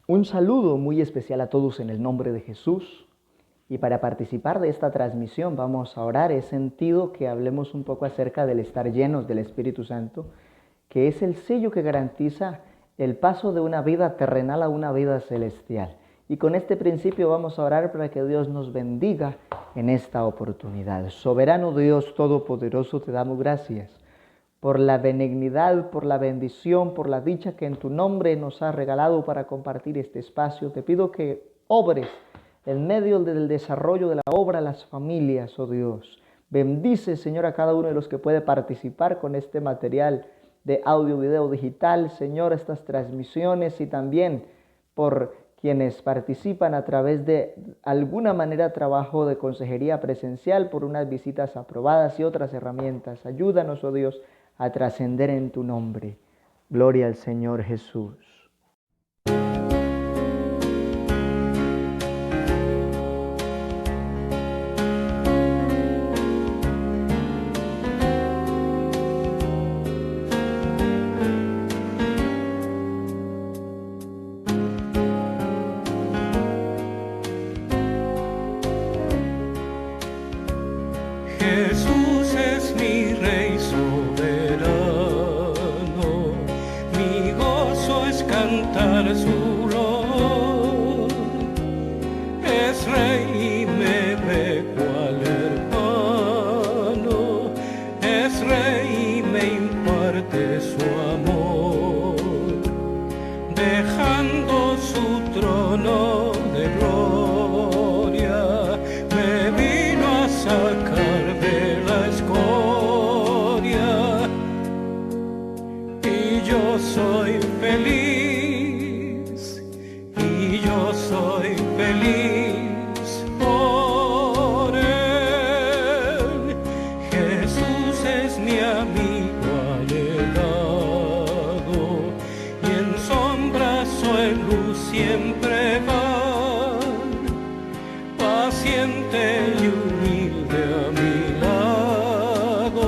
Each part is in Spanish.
Un saludo muy especial a todos en el nombre de Jesús. Y para participar de esta transmisión vamos a orar. He sentido que hablemos un poco acerca del estar llenos del Espíritu Santo, que es el sello que garantiza el paso de una vida terrenal a una vida celestial. Y con este principio vamos a orar para que Dios nos bendiga en esta oportunidad. Soberano Dios Todopoderoso, te damos gracias por la benignidad, por la bendición, por la dicha que en tu nombre nos has regalado para compartir este espacio. Te pido que obres en medio del desarrollo de la obra las familias, oh Dios. Bendice, Señor, a cada uno de los que puede participar con este material de audio, video, digital, Señor, estas transmisiones, y también por quienes participan a través de alguna manera trabajo de consejería presencial, por unas visitas aprobadas y otras herramientas. Ayúdanos, oh Dios, a trascender en tu nombre. Gloria al Señor Jesús. Jesús es mi Rey soberano, mi gozo es cantar su loor. Es Rey y me ve cual hermano, es Rey y me imparte su amor, dejando su trono de gloria, me vino a sacar de la escoria, y yo soy feliz, y yo soy feliz por él. Jesús es mi amigo allegado, y en sombras o en luz siempre va, paciente y humilde a mi lado,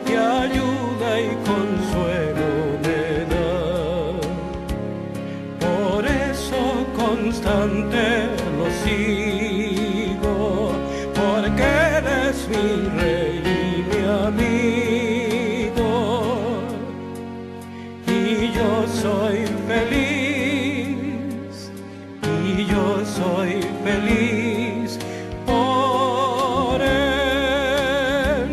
y ayuda y consuelo me da. Por eso constante lo sigo, porque eres mi Rey y mi amigo, y yo soy feliz, y yo soy feliz por él.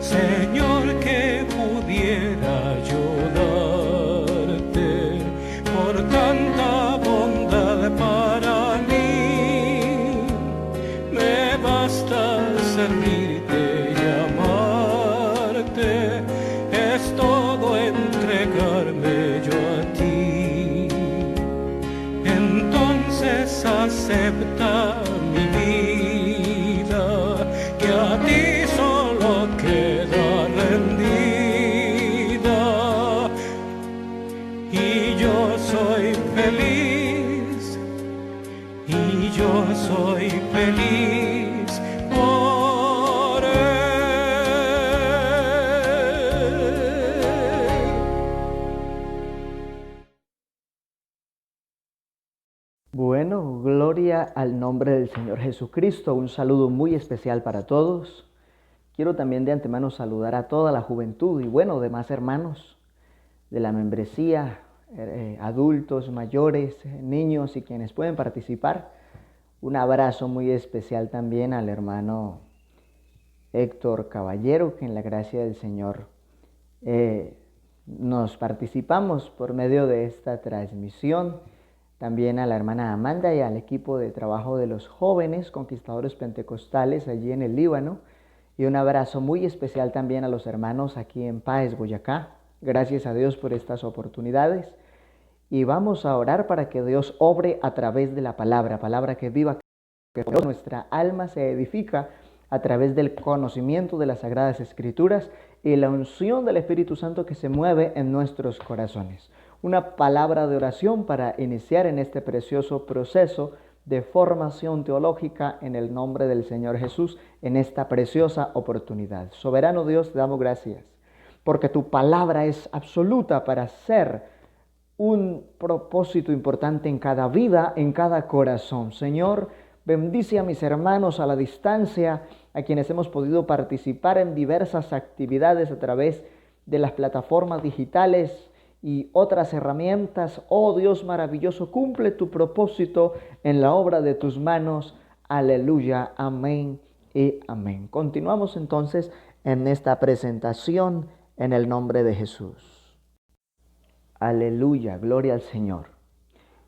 Señor, que pudiera yo darte por tanta bondad para mí, me basta servirte y amarte, es todo entregarme yo a ti. Entonces acepta mi vida, que a ti solo queda rendida, y yo soy feliz, y yo soy feliz por él. Bueno, gloria al nombre del Señor Jesucristo. Un saludo muy especial para todos. Quiero también de antemano saludar a toda la juventud y demás hermanos de la membresía, adultos, mayores, niños y quienes pueden participar. Un abrazo muy especial también al hermano Héctor Caballero, que en la gracia del Señor nos participamos por medio de esta transmisión. También a la hermana Amanda y al equipo de trabajo de los jóvenes conquistadores pentecostales allí en el Líbano. Y un abrazo muy especial también a los hermanos aquí en Páez, Boyacá. Gracias a Dios por estas oportunidades. Y vamos a orar para que Dios obre a través de la palabra que viva, que nuestra alma se edifica a través del conocimiento de las Sagradas Escrituras y la unción del Espíritu Santo que se mueve en nuestros corazones. Una palabra de oración para iniciar en este precioso proceso de formación teológica en el nombre del Señor Jesús en esta preciosa oportunidad. Soberano Dios, te damos gracias porque tu palabra es absoluta para ser un propósito importante en cada vida, en cada corazón. Señor, bendice a mis hermanos a la distancia, a quienes hemos podido participar en diversas actividades a través de las plataformas digitales y otras herramientas. Oh Dios maravilloso, cumple tu propósito en la obra de tus manos. Aleluya, amén y amén. Continuamos entonces en esta presentación en el nombre de Jesús. Aleluya, gloria al Señor.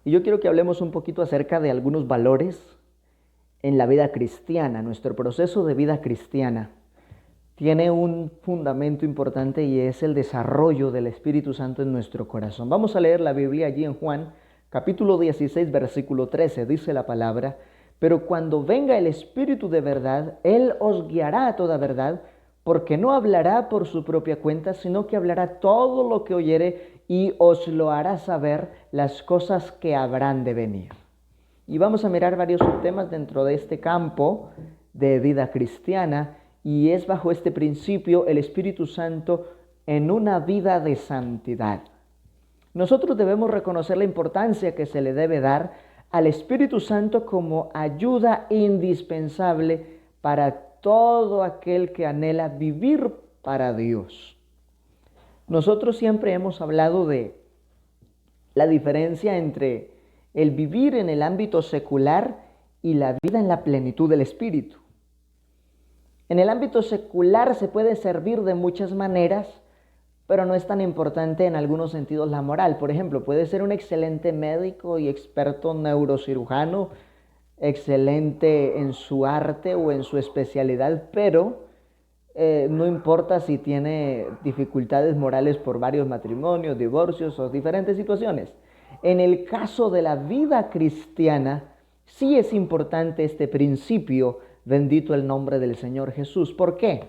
Y yo quiero que hablemos un poquito acerca de algunos valores en la vida cristiana. Nuestro proceso de vida cristiana tiene un fundamento importante y es el desarrollo del Espíritu Santo en nuestro corazón. Vamos a leer la Biblia allí en Juan, capítulo 16, versículo 13. Dice la palabra: pero cuando venga el Espíritu de verdad, Él os guiará a toda verdad, porque no hablará por su propia cuenta, sino que hablará todo lo que oyere y os lo hará saber las cosas que habrán de venir. Y vamos a mirar varios temas dentro de este campo de vida cristiana, y es bajo este principio el Espíritu Santo en una vida de santidad. Nosotros debemos reconocer la importancia que se le debe dar al Espíritu Santo como ayuda indispensable para todo aquel que anhela vivir para Dios. Nosotros siempre hemos hablado de la diferencia entre el vivir en el ámbito secular y la vida en la plenitud del Espíritu. En el ámbito secular se puede servir de muchas maneras, pero no es tan importante en algunos sentidos la moral. Por ejemplo, puede ser un excelente médico y experto neurocirujano, excelente en su arte o en su especialidad, pero no importa si tiene dificultades morales por varios matrimonios, divorcios o diferentes situaciones. En el caso de la vida cristiana, sí es importante este principio, bendito el nombre del Señor Jesús. ¿Por qué?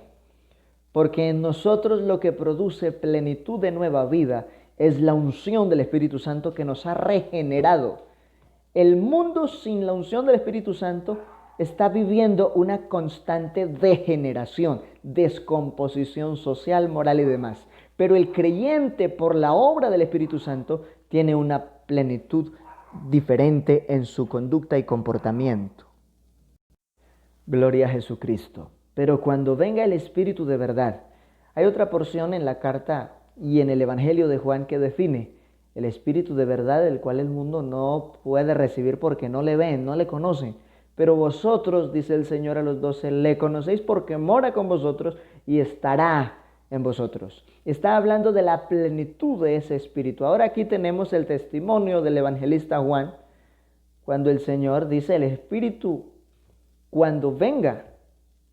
Porque en nosotros lo que produce plenitud de nueva vida es la unción del Espíritu Santo que nos ha regenerado. El mundo sin la unción del Espíritu Santo está viviendo una constante degeneración, descomposición social, moral y demás. Pero el creyente, por la obra del Espíritu Santo, tiene una plenitud diferente en su conducta y comportamiento. Gloria a Jesucristo. Pero cuando venga el Espíritu de verdad, hay otra porción en la carta y en el Evangelio de Juan que define el Espíritu de verdad, el cual el mundo no puede recibir porque no le ven, no le conocen. Pero vosotros, dice el Señor a los 12, le conocéis porque mora con vosotros y estará en vosotros. Está hablando de la plenitud de ese Espíritu. Ahora aquí tenemos el testimonio del evangelista Juan, cuando el Señor dice: el Espíritu, cuando venga,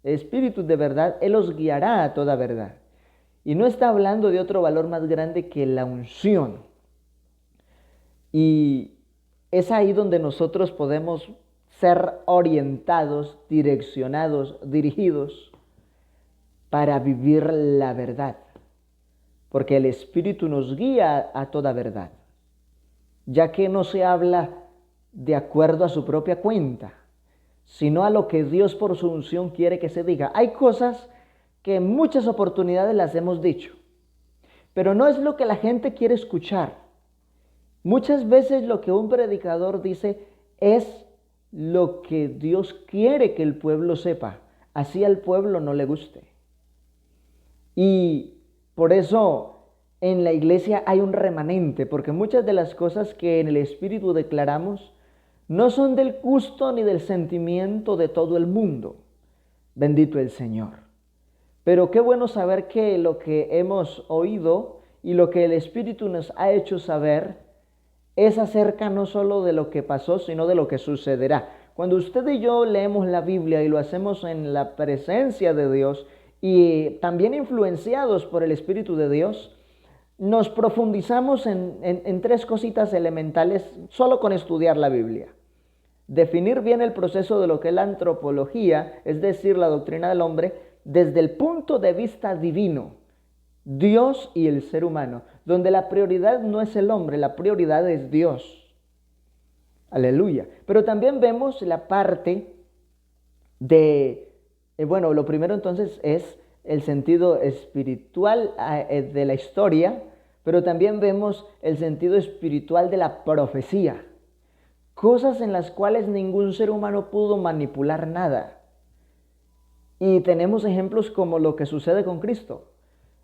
el Espíritu de verdad, Él os guiará a toda verdad. Y no está hablando de otro valor más grande que la unción. Y es ahí donde nosotros podemos ser orientados, direccionados, dirigidos para vivir la verdad. Porque el Espíritu nos guía a toda verdad, ya que no se habla de acuerdo a su propia cuenta, sino a lo que Dios por su unción quiere que se diga. Hay cosas que en muchas oportunidades las hemos dicho, pero no es lo que la gente quiere escuchar. Muchas veces lo que un predicador dice es lo que Dios quiere que el pueblo sepa, así al pueblo no le guste. Y por eso en la iglesia hay un remanente, porque muchas de las cosas que en el Espíritu declaramos no son del gusto ni del sentimiento de todo el mundo. Bendito el Señor. Pero qué bueno saber que lo que hemos oído y lo que el Espíritu nos ha hecho saber es acerca no solo de lo que pasó, sino de lo que sucederá. Cuando usted y yo leemos la Biblia y lo hacemos en la presencia de Dios y también influenciados por el Espíritu de Dios, nos profundizamos en tres cositas elementales solo con estudiar la Biblia. Definir bien el proceso de lo que es la antropología, es decir, la doctrina del hombre, desde el punto de vista divino, Dios y el ser humano, donde la prioridad no es el hombre, la prioridad es Dios. Aleluya. Pero también vemos la parte de, lo primero entonces es el sentido espiritual de la historia, pero también vemos el sentido espiritual de la profecía, cosas en las cuales ningún ser humano pudo manipular nada. Y tenemos ejemplos como lo que sucede con Cristo.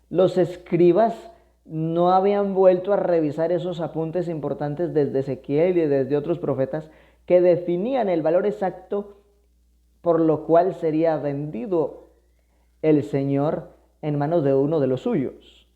Los escribas no habían vuelto a revisar esos apuntes importantes desde Ezequiel y desde otros profetas que definían el valor exacto por lo cual sería vendido el Señor en manos de uno de los suyos.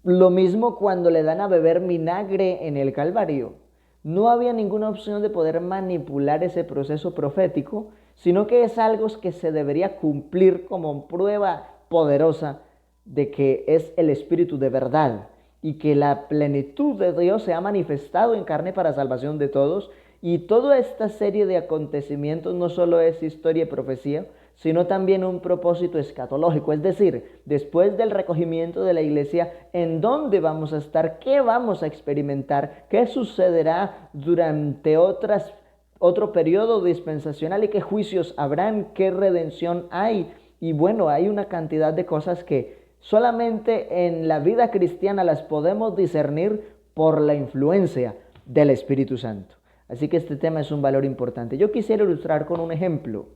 Lo mismo cuando le dan a beber vinagre en el Calvario. No había ninguna opción de poder manipular ese proceso profético, sino que es algo que se debería cumplir como prueba poderosa de que es el Espíritu de verdad y que la plenitud de Dios se ha manifestado en carne para salvación de todos. Y toda esta serie de acontecimientos no solo es historia y profecía, sino también un propósito escatológico, es decir, después del recogimiento de la iglesia, ¿en dónde vamos a estar? ¿Qué vamos a experimentar? ¿Qué sucederá durante otro periodo dispensacional y qué juicios habrán? ¿Qué redención hay? Y bueno, hay una cantidad de cosas que solamente en la vida cristiana las podemos discernir por la influencia del Espíritu Santo. Así que este tema es un valor importante. Yo quisiera ilustrar con un ejemplo.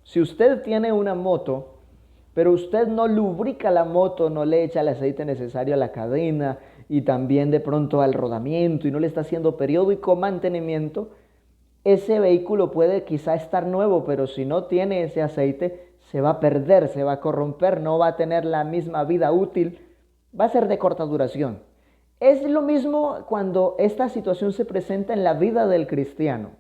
Si usted tiene una moto, pero usted no lubrica la moto, no le echa el aceite necesario a la cadena y también de pronto al rodamiento y no le está haciendo periódico mantenimiento, ese vehículo puede quizá estar nuevo, pero si no tiene ese aceite, se va a perder, se va a corromper, no va a tener la misma vida útil, va a ser de corta duración. Es lo mismo cuando esta situación se presenta en la vida del cristiano.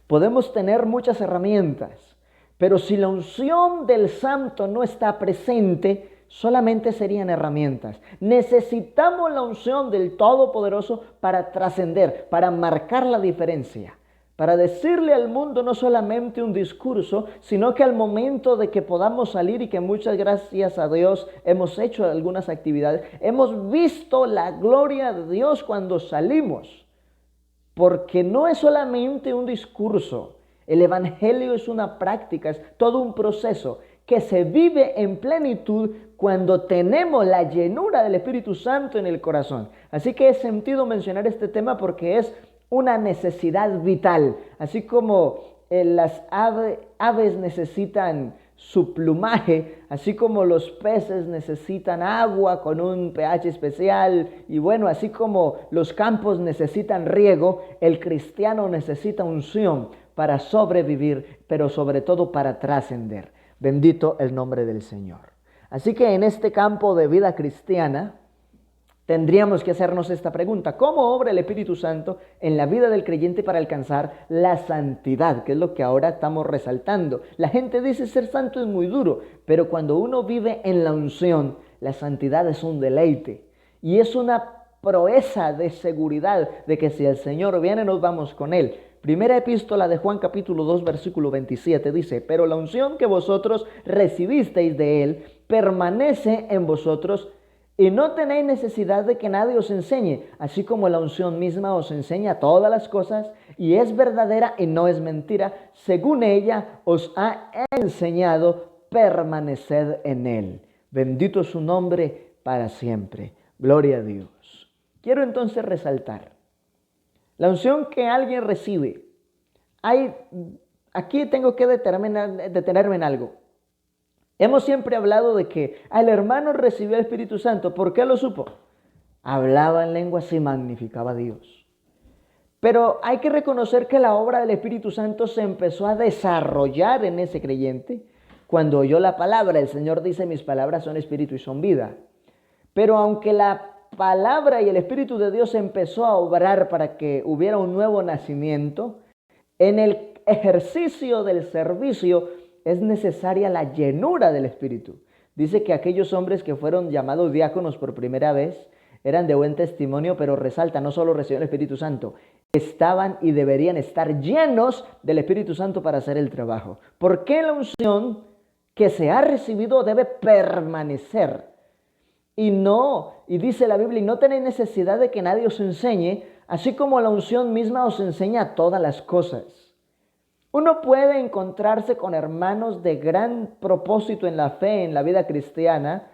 Podemos tener muchas herramientas, pero si la unción del Santo no está presente, solamente serían herramientas. Necesitamos la unción del Todopoderoso para trascender, para marcar la diferencia, para decirle al mundo no solamente un discurso, sino que al momento de que podamos salir y que muchas gracias a Dios hemos hecho algunas actividades, hemos visto la gloria de Dios cuando salimos, porque no es solamente un discurso, el Evangelio es una práctica, es todo un proceso que se vive en plenitud cuando tenemos la llenura del Espíritu Santo en el corazón. Así que es sentido mencionar este tema porque es una necesidad vital, así como las aves necesitan su plumaje, así como los peces necesitan agua con un pH especial, y bueno, así como los campos necesitan riego, el cristiano necesita unción para sobrevivir, pero sobre todo para trascender. Bendito el nombre del Señor. Así que en este campo de vida cristiana, tendríamos que hacernos esta pregunta: ¿cómo obra el Espíritu Santo en la vida del creyente para alcanzar la santidad? Que es lo que ahora estamos resaltando. La gente dice ser santo es muy duro, pero cuando uno vive en la unción, la santidad es un deleite y es una proeza de seguridad de que si el Señor viene nos vamos con Él. Primera epístola de Juan capítulo 2 versículo 27 dice: pero la unción que vosotros recibisteis de Él permanece en vosotros y no tenéis necesidad de que nadie os enseñe, así como la unción misma os enseña todas las cosas y es verdadera y no es mentira, según ella os ha enseñado, permaneced en Él. Bendito es su nombre para siempre. Gloria a Dios. Quiero entonces resaltar la unción que alguien recibe. Aquí tengo que detenerme en algo. Hemos siempre hablado de que el hermano recibió el Espíritu Santo. ¿Por qué lo supo? Hablaba en lenguas y magnificaba a Dios. Pero hay que reconocer que la obra del Espíritu Santo se empezó a desarrollar en ese creyente cuando oyó la palabra. El Señor dice: mis palabras son espíritu y son vida. Pero aunque la palabra y el Espíritu de Dios empezó a obrar para que hubiera un nuevo nacimiento, en el ejercicio del servicio es necesaria la llenura del Espíritu. Dice que aquellos hombres que fueron llamados diáconos por primera vez eran de buen testimonio, pero resalta, no solo recibieron el Espíritu Santo, estaban y deberían estar llenos del Espíritu Santo para hacer el trabajo. ¿Por qué la unción que se ha recibido debe permanecer? Y dice la Biblia: y no tenéis necesidad de que nadie os enseñe, así como la unción misma os enseña todas las cosas. Uno puede encontrarse con hermanos de gran propósito en la fe, en la vida cristiana,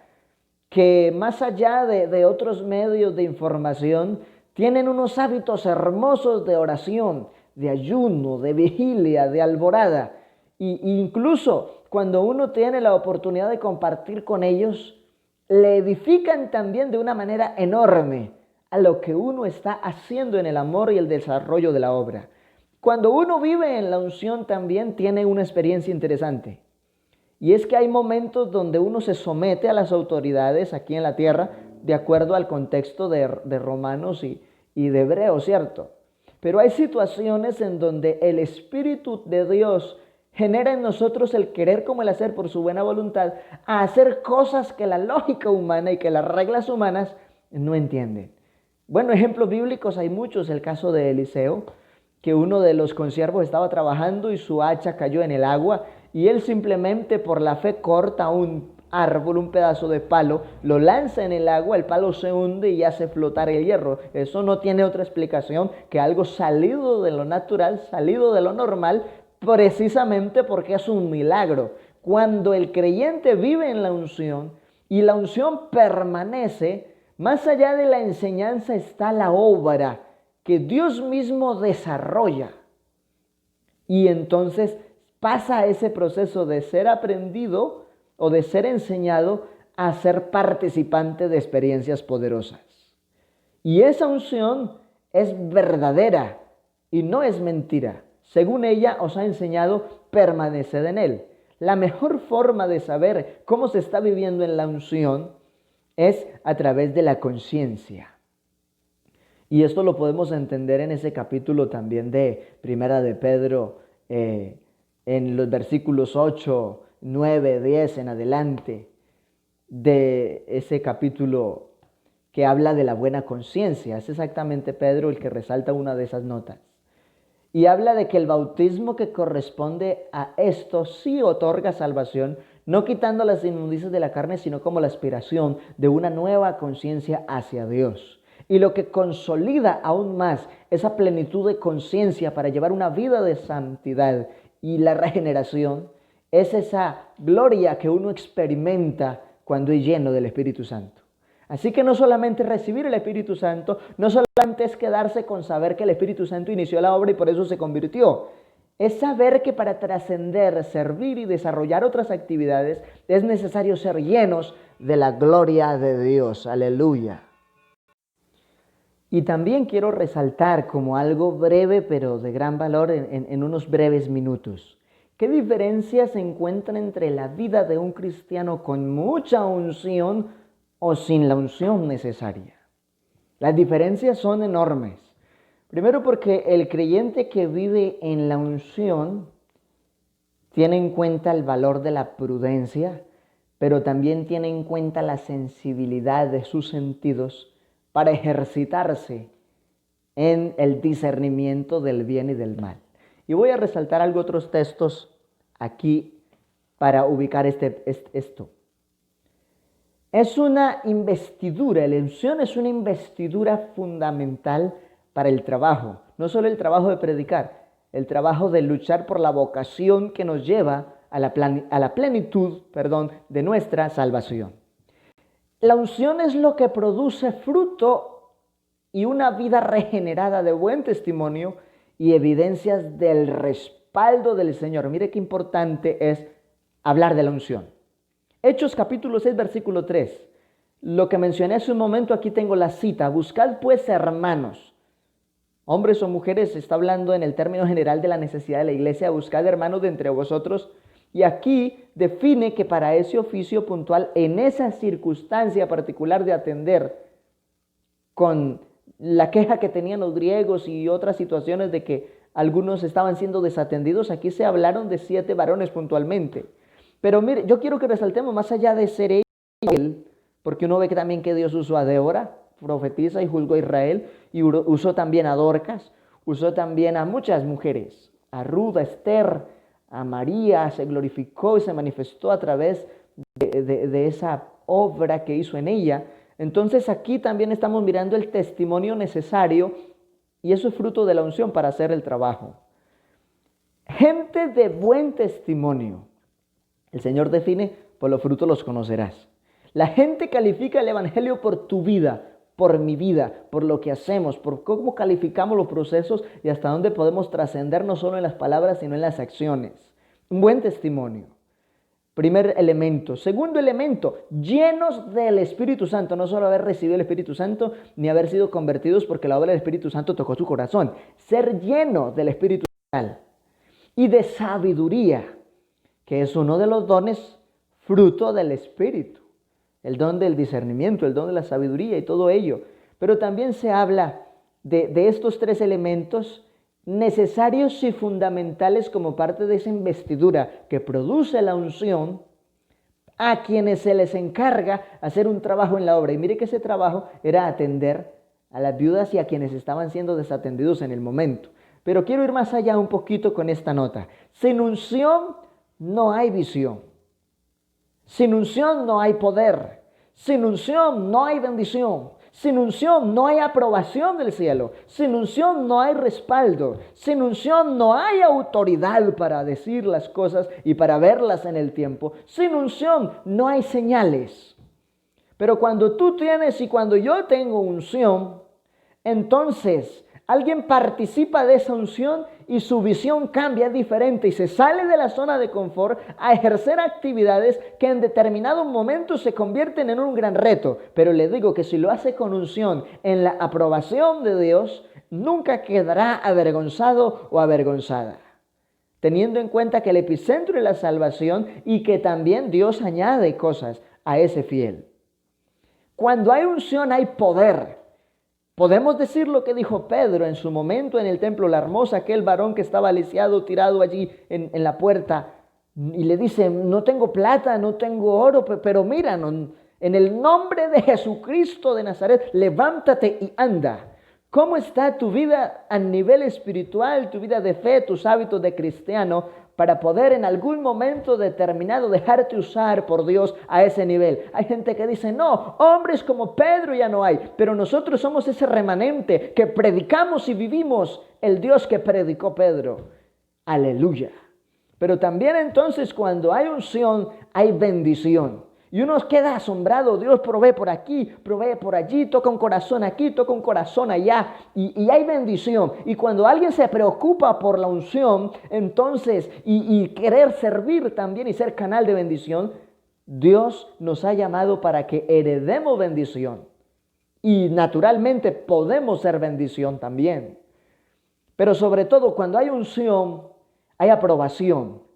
que más allá de otros medios de información, tienen unos hábitos hermosos de oración, de ayuno, de vigilia, de alborada. Y incluso cuando uno tiene la oportunidad de compartir con ellos, le edifican también de una manera enorme a lo que uno está haciendo en el amor y el desarrollo de la obra. Cuando uno vive en la unción también tiene una experiencia interesante. Y es que hay momentos donde uno se somete a las autoridades aquí en la tierra, de acuerdo al contexto de Romanos y de Hebreos, ¿cierto? Pero hay situaciones en donde el Espíritu de Dios genera en nosotros el querer como el hacer por su buena voluntad, a hacer cosas que la lógica humana y que las reglas humanas no entienden. Bueno, ejemplos bíblicos hay muchos. El caso de Eliseo, que uno de los consiervos estaba trabajando y su hacha cayó en el agua y él simplemente por la fe corta un árbol, un pedazo de palo, lo lanza en el agua, el palo se hunde y hace flotar el hierro. Eso no tiene otra explicación que algo salido de lo natural, salido de lo normal, precisamente porque es un milagro. Cuando el creyente vive en la unción y la unción permanece, más allá de la enseñanza está la obra que Dios mismo desarrolla. Y entonces pasa ese proceso de ser aprendido o de ser enseñado a ser participante de experiencias poderosas. Y esa unción es verdadera y no es mentira. Según ella os ha enseñado, permaneced en él. La mejor forma de saber cómo se está viviendo en la unción es a través de la conciencia. Y esto lo podemos entender en ese capítulo también de Primera de Pedro, en los versículos 8, 9, 10 en adelante, de ese capítulo que habla de la buena conciencia. Es exactamente Pedro el que resalta una de esas notas. Y habla de que el bautismo que corresponde a esto sí otorga salvación, no quitando las inmundicias de la carne, sino como la aspiración de una nueva conciencia hacia Dios. Y lo que consolida aún más esa plenitud de conciencia para llevar una vida de santidad y la regeneración es esa gloria que uno experimenta cuando es lleno del Espíritu Santo. Así que no solamente recibir el Espíritu Santo, no solamente es quedarse con saber que el Espíritu Santo inició la obra y por eso se convirtió. Es saber que para trascender, servir y desarrollar otras actividades es necesario ser llenos de la gloria de Dios. Aleluya. Y también quiero resaltar como algo breve pero de gran valor en unos breves minutos. ¿Qué diferencia se encuentra entre la vida de un cristiano con mucha unción o sin la unción necesaria? Las diferencias son enormes. Primero porque el creyente que vive en la unción tiene en cuenta el valor de la prudencia, pero también tiene en cuenta la sensibilidad de sus sentidos para ejercitarse en el discernimiento del bien y del mal. Y voy a resaltar otros textos aquí para ubicar esto. Es una investidura, la unción es una investidura fundamental para el trabajo. No solo el trabajo de predicar, el trabajo de luchar por la vocación que nos lleva a la plenitud de nuestra salvación. La unción es lo que produce fruto y una vida regenerada de buen testimonio y evidencias del respaldo del Señor. Mire qué importante es hablar de la unción. Hechos capítulo 6, versículo 3. Lo que mencioné hace un momento, aquí tengo la cita. Buscad pues, hermanos, hombres o mujeres, está hablando en el término general de la necesidad de la iglesia. Buscad hermanos de entre vosotros. Y aquí define que para ese oficio puntual, en esa circunstancia particular de atender con la queja que tenían los griegos y otras situaciones de que algunos estaban siendo desatendidos, aquí se hablaron de 7 varones puntualmente. Pero mire, yo quiero que resaltemos más allá de ser él, porque uno ve que también que Dios usó a Débora, profetiza y juzgó a Israel, y usó también a Dorcas, usó también a muchas mujeres, a Ruth, a Esther, a María, se glorificó y se manifestó a través de esa obra que hizo en ella. Entonces aquí también estamos mirando el testimonio necesario y eso es fruto de la unción para hacer el trabajo. Gente de buen testimonio. El Señor define, por los frutos los conocerás. La gente califica el Evangelio por tu vida, por mi vida, por lo que hacemos, por cómo calificamos los procesos y hasta dónde podemos trascender no solo en las palabras, sino en las acciones. Un buen testimonio. Primer elemento. Segundo elemento, llenos del Espíritu Santo. No solo haber recibido el Espíritu Santo, ni haber sido convertidos porque la obra del Espíritu Santo tocó su corazón. Ser lleno del Espíritu Santo y de sabiduría, que es uno de los dones fruto del Espíritu. El don del discernimiento, el don de la sabiduría y todo ello. Pero también se habla de estos tres elementos necesarios y fundamentales como parte de esa investidura que produce la unción a quienes se les encarga hacer un trabajo en la obra. Y mire que ese trabajo era atender a las viudas y a quienes estaban siendo desatendidos en el momento. Pero quiero ir más allá un poquito con esta nota. Sin unción no hay visión. Sin unción no hay poder. Sin unción no hay bendición. Sin unción no hay aprobación del cielo. Sin unción no hay respaldo. Sin unción no hay autoridad para decir las cosas y para verlas en el tiempo. Sin unción no hay señales. Pero cuando tú tienes y cuando yo tengo unción, entonces alguien participa de esa unción y su visión cambia, es diferente y se sale de la zona de confort a ejercer actividades que en determinado momento se convierten en un gran reto. Pero le digo que si lo hace con unción en la aprobación de Dios, nunca quedará avergonzado o avergonzada. Teniendo en cuenta que el epicentro es la salvación y que también Dios añade cosas a ese fiel. Cuando hay unción hay poder. Podemos decir lo que dijo Pedro en su momento en el templo, la hermosa, aquel varón que estaba lisiado, tirado allí en la puerta, y le dice, no tengo plata, no tengo oro, pero mira, en el nombre de Jesucristo de Nazaret, levántate y anda. ¿Cómo está tu vida a nivel espiritual, tu vida de fe, tus hábitos de cristiano, para poder en algún momento determinado dejarte usar por Dios a ese nivel? Hay gente que dice, no, hombres como Pedro ya no hay, pero nosotros somos ese remanente que predicamos y vivimos el Dios que predicó Pedro. Aleluya. Pero también entonces cuando hay unción, hay bendición. Y uno queda asombrado, Dios provee por aquí, provee por allí, toca un corazón aquí, toca un corazón allá, y hay bendición. Y cuando alguien se preocupa por la unción, entonces, y querer servir también y ser canal de bendición, Dios nos ha llamado para que heredemos bendición. Y naturalmente podemos ser bendición también. Pero sobre todo cuando hay unción, hay aprobación.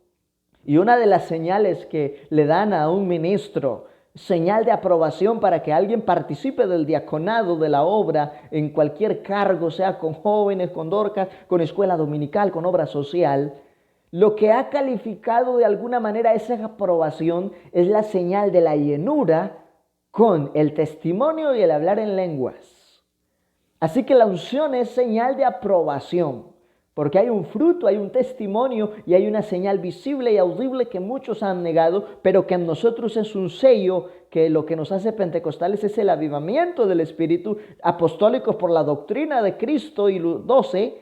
Y una de las señales que le dan a un ministro, señal de aprobación para que alguien participe del diaconado, de la obra, en cualquier cargo, sea con jóvenes, con Dorcas, con escuela dominical, con obra social, lo que ha calificado de alguna manera esa aprobación es la señal de la llenura con el testimonio y el hablar en lenguas. Así que la unción es señal de aprobación. Porque hay un fruto, hay un testimonio y hay una señal visible y audible que muchos han negado, pero que en nosotros es un sello que lo que nos hace pentecostales es el avivamiento del Espíritu, apostólicos por la doctrina de Cristo y los 12.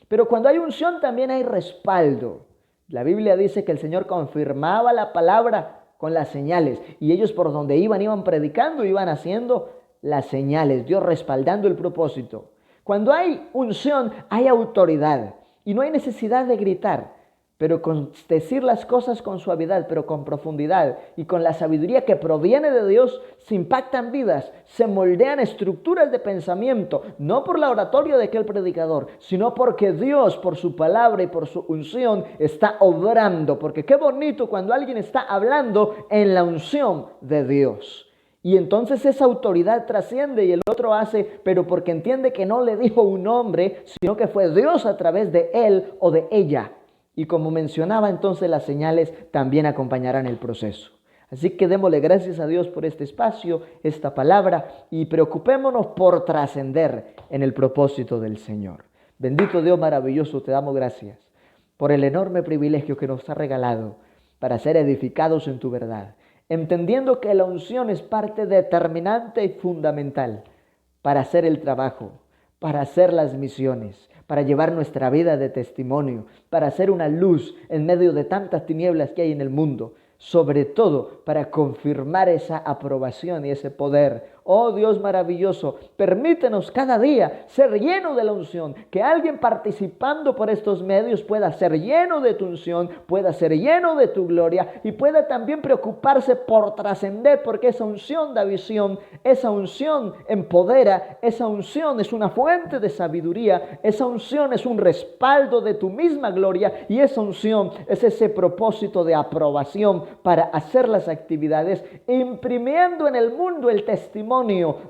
Pero cuando hay unción también hay respaldo. La Biblia dice que el Señor confirmaba la palabra con las señales y ellos por donde iban predicando, iban haciendo las señales, Dios respaldando el propósito. Cuando hay unción hay autoridad. Y no hay necesidad de gritar, pero con decir las cosas con suavidad, pero con profundidad y con la sabiduría que proviene de Dios, se impactan vidas, se moldean estructuras de pensamiento, no por la oratoria de aquel predicador, sino porque Dios, por su palabra y por su unción, está obrando. Porque qué bonito cuando alguien está hablando en la unción de Dios. Y entonces esa autoridad trasciende y el otro hace, pero porque entiende que no le dijo un hombre, sino que fue Dios a través de él o de ella. Y como mencionaba, entonces las señales también acompañarán el proceso. Así que démosle gracias a Dios por este espacio, esta palabra, y preocupémonos por trascender en el propósito del Señor. Bendito Dios maravilloso, te damos gracias por el enorme privilegio que nos ha regalado para ser edificados en tu verdad, entendiendo que la unción es parte determinante y fundamental para hacer el trabajo, para hacer las misiones, para llevar nuestra vida de testimonio, para hacer una luz en medio de tantas tinieblas que hay en el mundo. sobre todo para confirmar esa aprobación y ese poder. Oh Dios maravilloso, permítenos cada día ser lleno de la unción, que alguien participando por estos medios pueda ser lleno de tu unción, pueda ser lleno de tu gloria y pueda también preocuparse por trascender, porque esa unción da visión, esa unción empodera, esa unción es una fuente de sabiduría, esa unción es un respaldo de tu misma gloria y esa unción es ese propósito de aprobación para hacer las actividades, imprimiendo en el mundo el testimonio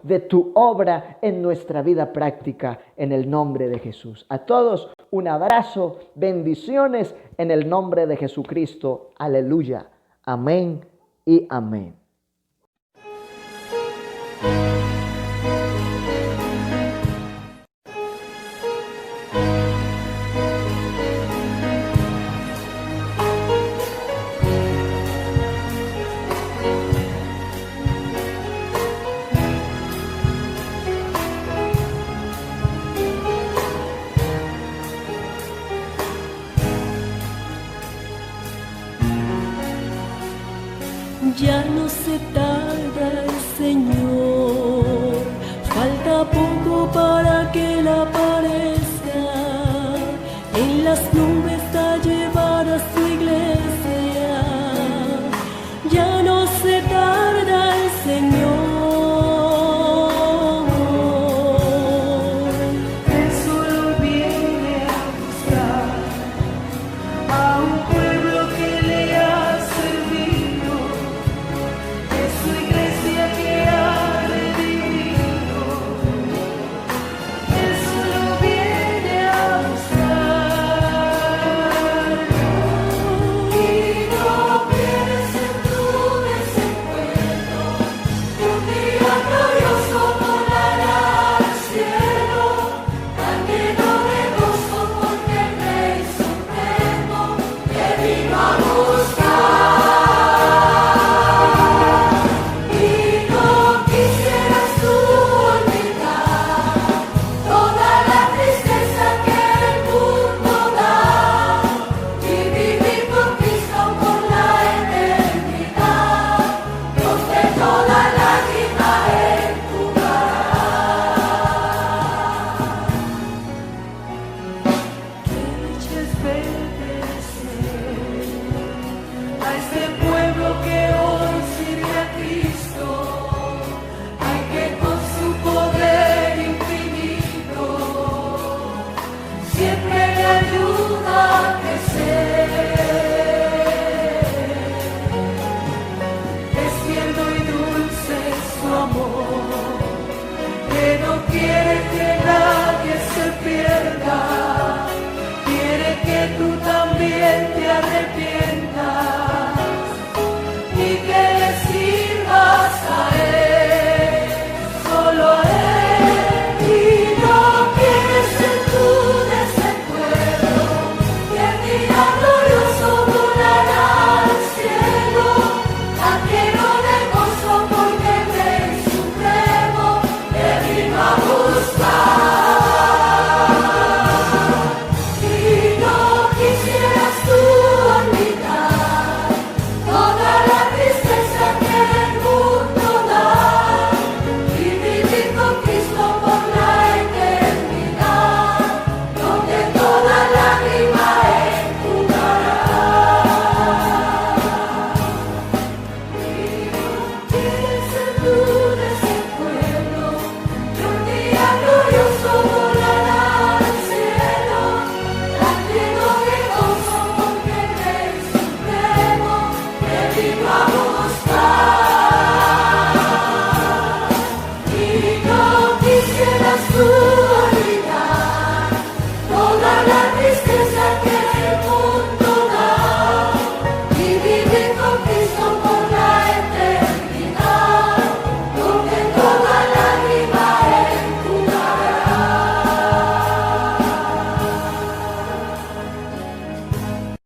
de tu obra en nuestra vida práctica, en el nombre de Jesús. A todos un abrazo, bendiciones en el nombre de Jesucristo. Aleluya. Amén y amén. Ya no se tarda el Señor, falta poco para que Él aparezca, en las nubes a llevar a su iglesia.